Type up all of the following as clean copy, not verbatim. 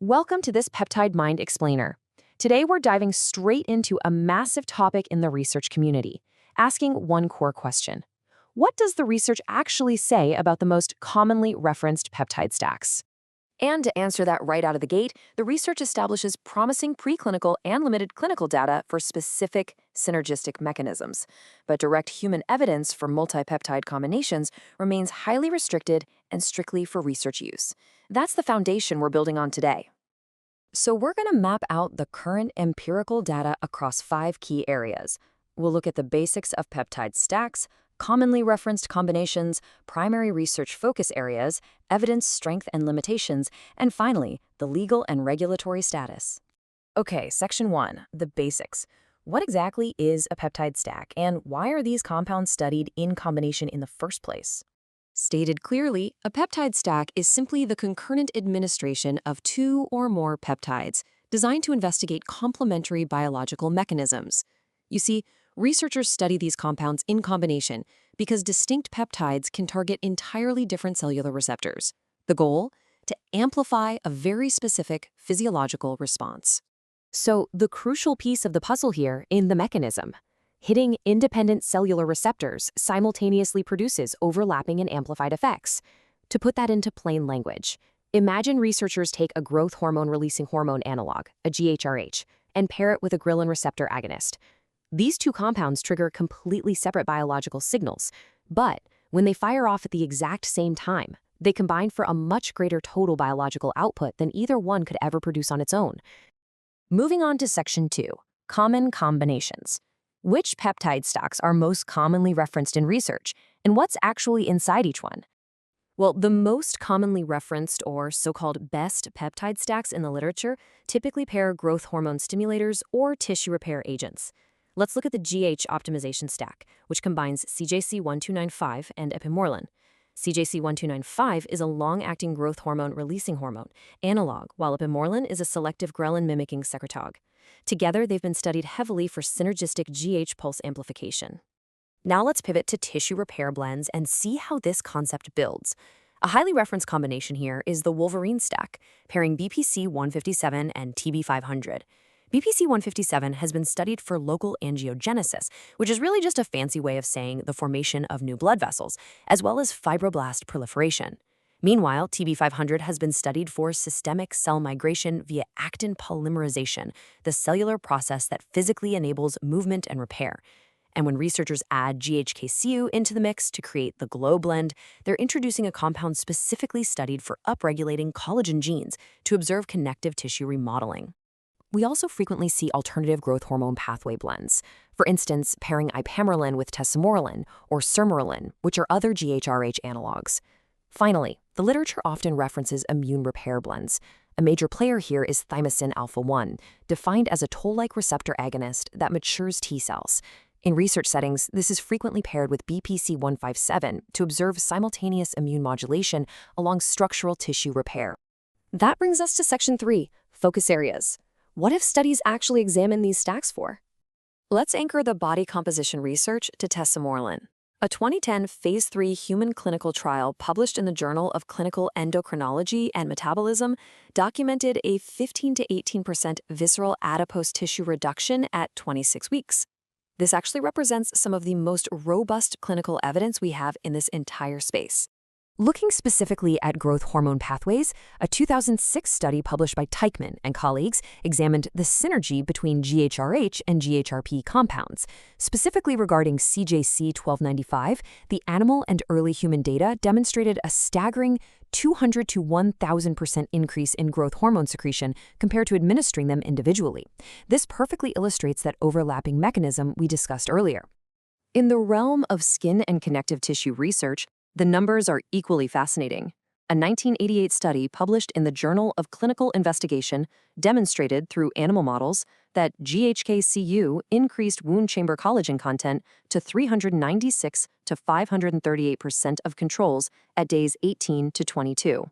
Welcome to this Peptide Mind Explainer. Today we're diving straight into a massive topic in the research community, asking one core question. What does the research actually say about the most commonly referenced peptide stacks? And to answer that right out of the gate, the research establishes promising preclinical and limited clinical data for specific synergistic mechanisms. But direct human evidence for multi-peptide combinations remains highly restricted and strictly for research use. That's the foundation we're building on today. So we're going to map out the current empirical data across 5 key areas. We'll look at the basics of peptide stacks, commonly referenced combinations, primary research focus areas, evidence strength and limitations, and finally, the legal and regulatory status. Okay, Section 1, the basics. What exactly is a peptide stack, and why are these compounds studied in combination in the first place? Stated clearly, a peptide stack is simply the concurrent administration of 2 or more peptides designed to investigate complementary biological mechanisms. You see, researchers study these compounds in combination because distinct peptides can target entirely different cellular receptors. The goal? To amplify a very specific physiological response. So, the crucial piece of the puzzle here in the mechanism. Hitting independent cellular receptors simultaneously produces overlapping and amplified effects. To put that into plain language, imagine researchers take a growth hormone-releasing hormone analog, a GHRH, and pair it with a ghrelin receptor agonist. These 2 compounds trigger completely separate biological signals, but when they fire off at the exact same time, they combine for a much greater total biological output than either one could ever produce on its own. Moving on to Section 2, common combinations. Which peptide stacks are most commonly referenced in research, and what's actually inside each one? Well, the most commonly referenced or so-called best peptide stacks in the literature typically pair growth hormone stimulators or tissue repair agents. Let's look at the GH optimization stack, which combines CJC-1295 and Ipamorelin. CJC-1295 is a long-acting growth hormone-releasing hormone analog, while Ipamorelin is a selective ghrelin-mimicking secretagogue. Together, they've been studied heavily for synergistic GH pulse amplification. Now let's pivot to tissue repair blends and see how this concept builds. A highly referenced combination here is the Wolverine stack, pairing BPC-157 and TB-500. BPC-157 has been studied for local angiogenesis, which is really just a fancy way of saying the formation of new blood vessels, as well as fibroblast proliferation. Meanwhile, TB-500 has been studied for systemic cell migration via actin polymerization, the cellular process that physically enables movement and repair. And when researchers add GHK-Cu into the mix to create the GLOW blend, they're introducing a compound specifically studied for upregulating collagen genes to observe connective tissue remodeling. We also frequently see alternative growth hormone pathway blends. For instance, pairing Ipamorelin with Tesamorelin or Sermorelin, which are other GHRH analogs. Finally, the literature often references immune repair blends. A major player here is Thymosin Alpha-1, defined as a toll-like receptor agonist that matures T cells. In research settings, this is frequently paired with BPC-157 to observe simultaneous immune modulation along structural tissue repair. That brings us to Section 3, focus areas. What have studies actually examined these stacks for? Let's anchor the body composition research to Tesamorelin. A 2010 Phase 3 human clinical trial published in the Journal of Clinical Endocrinology and Metabolism documented a 15 to 18% visceral adipose tissue reduction at 26 weeks. This actually represents some of the most robust clinical evidence we have in this entire space. Looking specifically at growth hormone pathways, a 2006 study published by Teichmann and colleagues examined the synergy between GHRH and GHRP compounds. Specifically regarding CJC-1295, the animal and early human data demonstrated a staggering 200 to 1,000% increase in growth hormone secretion compared to administering them individually. This perfectly illustrates that overlapping mechanism we discussed earlier. In the realm of skin and connective tissue research, the numbers are equally fascinating. A 1988 study published in the Journal of Clinical Investigation demonstrated through animal models that GHK-Cu increased wound chamber collagen content to 396 to 538% of controls at days 18 to 22.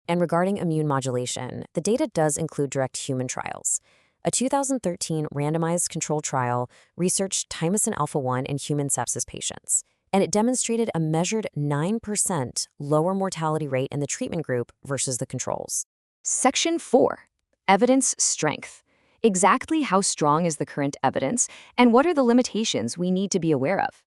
And regarding immune modulation, the data does include direct human trials. A 2013 randomized controlled trial researched Thymosin Alpha-1 in human sepsis patients, and it demonstrated a measured 9% lower mortality rate in the treatment group versus the controls. Section 4, Evidence strength. Exactly how strong is the current evidence, and what are the limitations we need to be aware of?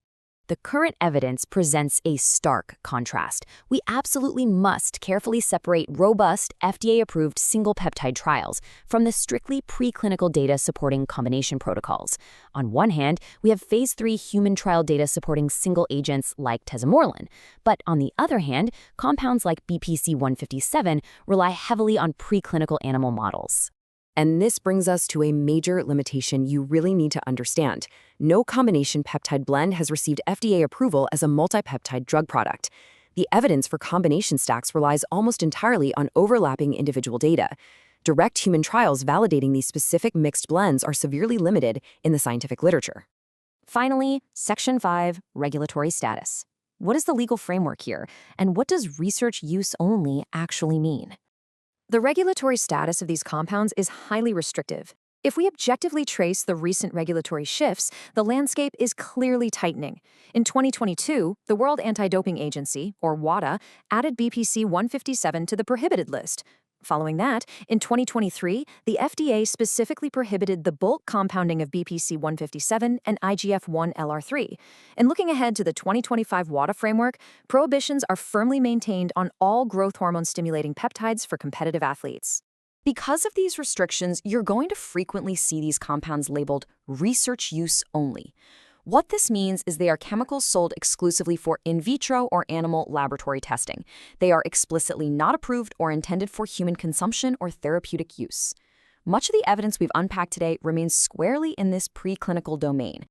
The current evidence presents a stark contrast. We absolutely must carefully separate robust, FDA-approved single peptide trials from the strictly preclinical data supporting combination protocols. On one hand, we have phase 3 human trial data supporting single agents like Tesamorelin. But on the other hand, compounds like BPC-157 rely heavily on preclinical animal models. And this brings us to a major limitation you really need to understand. No combination peptide blend has received FDA approval as a multipeptide drug product. The evidence for combination stacks relies almost entirely on overlapping individual data. Direct human trials validating these specific mixed blends are severely limited in the scientific literature. Finally, Section 5, regulatory status. What is the legal framework here, and what does research use only actually mean? The regulatory status of these compounds is highly restrictive. If we objectively trace the recent regulatory shifts, the landscape is clearly tightening. In 2022, the World Anti-Doping Agency, or WADA, added BPC-157 to the prohibited list. Following that, in 2023, the FDA specifically prohibited the bulk compounding of BPC-157 and IGF-1 LR3. And looking ahead to the 2025 WADA framework, prohibitions are firmly maintained on all growth hormone-stimulating peptides for competitive athletes. Because of these restrictions, you're going to frequently see these compounds labeled research use only. What this means is they are chemicals sold exclusively for in vitro or animal laboratory testing. They are explicitly not approved or intended for human consumption or therapeutic use. Much of the evidence we've unpacked today remains squarely in this preclinical domain.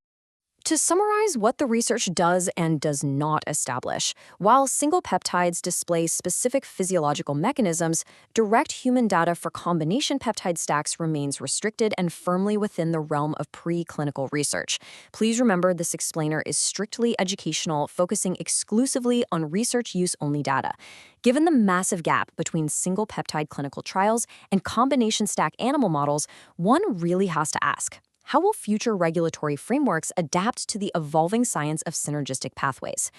To summarize what the research does and does not establish, while single peptides display specific physiological mechanisms, direct human data for combination peptide stacks remains restricted and firmly within the realm of preclinical research. Please remember this explainer is strictly educational, focusing exclusively on research use-only data. Given the massive gap between single peptide clinical trials and combination stack animal models, one really has to ask, how will future regulatory frameworks adapt to the evolving science of synergistic pathways?